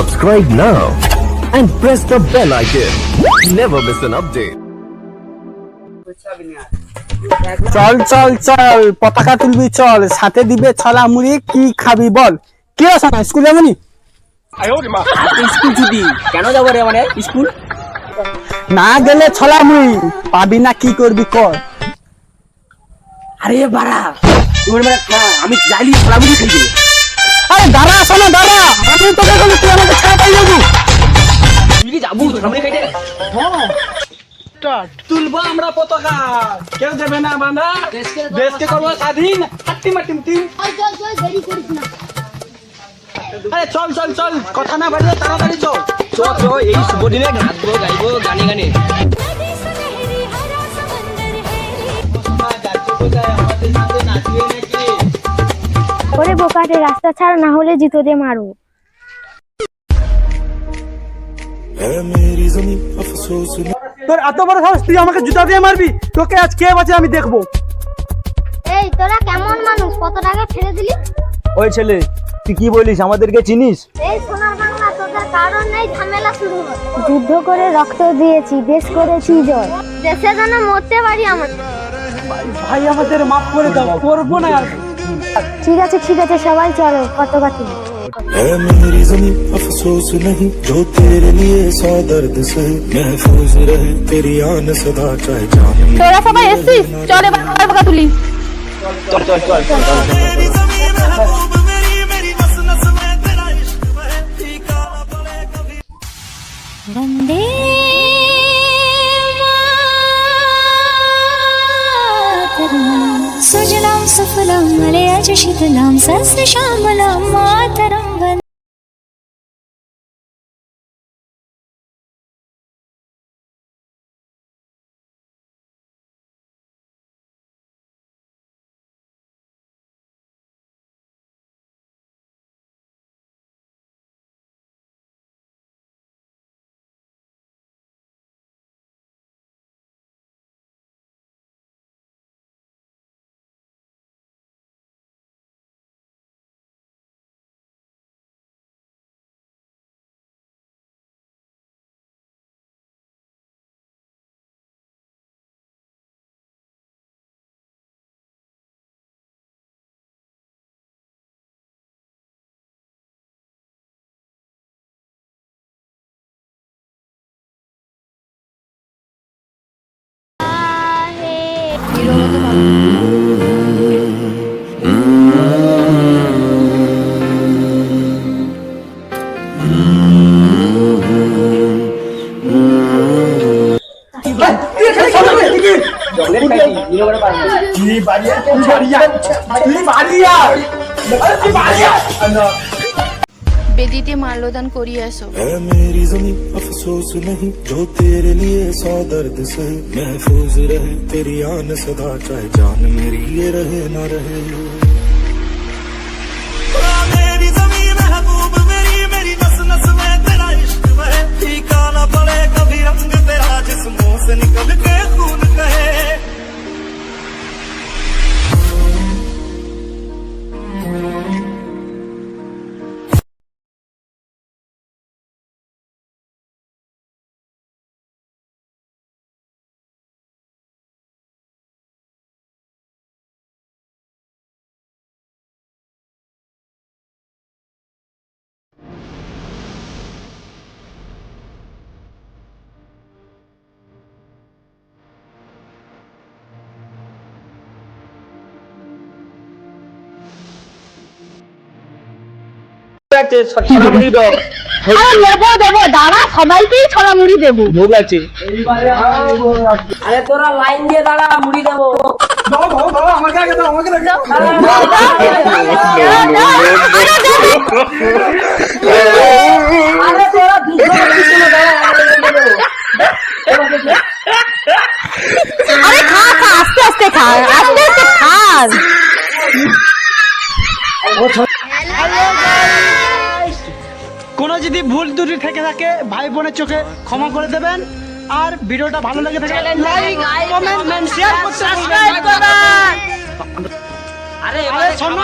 Subscribe now and press the bell icon. Never miss an update. চল চল চল পতাকা তুলবি চল, সাথে দিবে ছলা মুড়ি, কি খাবি বল? কি আছে না স্কুল যাবনি? স্কুল ছুটি কেন যাবো রে? মানে স্কুল না গেলে ছলা মুড়ি পাবি না, কি করবি কর? আরে বাড়া আমি যাইলি খেলাবুলি খেলবি। আরে দাঁড়া, শোনো দাঁড়া, আমি তোকে বলি তুই আমাকে ছেড়ে পাই যাবি। তুই কি যাবো খেলাবুলি খাইতে? তুলবো আমরা পতাকা, কেউ দেবে না বাঁধা, দেশকে করবো স্বাধীন। হাট্টি মাটি টিম। আরে চল চল চল, কথা না বাড়িয়ে তাড়াতাড়ি চল। চ এই শুভ দিনে নাচবো গাইবো গানে গানে। ওরে বোকাটে, রাস্তা ছাড়, না হলে জিতো দিয়ে মারো। তোর এত বড় সাহস, তুই আমাকে জুতা দিয়ে মারবি? তোকে আজ কে বাঁচে আমি দেখবো। এই তোরা কেমন মানুষ, কত টাকা ছেড়ে দিলি? ওই ছেলে, তুই কি বলিস? আমাদেরকে চিনিস? এই সোনার বাংলা, তোদের কারণ নেই ঝামেলা শুরু হয়। যুদ্ধ করে রক্ত দিয়েছি, দেশ করেছি জয়, দেশে যেন মরতে পারি আমরা। ভাই আমাদের মাফ করে দাও, করবো না আর। ঠিক আছে ঠিক আছে, সবাই চলো পতাকা তুলি। है मेरी ज़मीं अफसोस नहीं, जो तेरे लिए सौ दर्द से महफूज रहे, तेरी आन सदा चाहे जान। তোরা সবাই এসছিস, চল এবার পতাকা তুলি। চল চল চল চল চল। मेरी ज़मीं महबूब मेरी, मेरी नस नस में तेरा इश्क बहे, फीका न पड़े कभी। वंदे मातरम, सुजलाम सुफलाम मलयज शीतलाम सस्र श्यामलाम मातरम। বেদিতে মাল্যদান করিয়ে আসো। है मेरी ज़मीं अफसोस नहीं, जो तेरे लिए सौ दर्द से महफूज रहे, तेरी आन सदा चाहे जान मेरी ये रहे ना रहे। मेरी ज़मीं महबूब मेरी, मेरी नस नस में तेरा इश्क बहे, फीका न पड़े कभी रंग तेरा, जिस्मों से निकल के खून कहे। দাঁড়া, সবাইকেই ছড়া মুড়ি দেবো। ভোগ লাগছে। আরে তোরা লাইন দিয়ে দাঁড়া, মুড়ি দেবো। আরে তোরা দুজন পিছনে দাঁড়া, আরে খা খা, আস্তে আস্তে খা, আস্তে আস্তে খা। কোনো যদি ভুল ত্রুটি থেকে থাকে ভাই বোনের চোখে ক্ষমা করে দেবেন। আর ভিডিওটা ভালো লেগে থাকে লাইক কমেন্ট শেয়ার করতে সাবস্ক্রাইব করবেন। আরে শোনো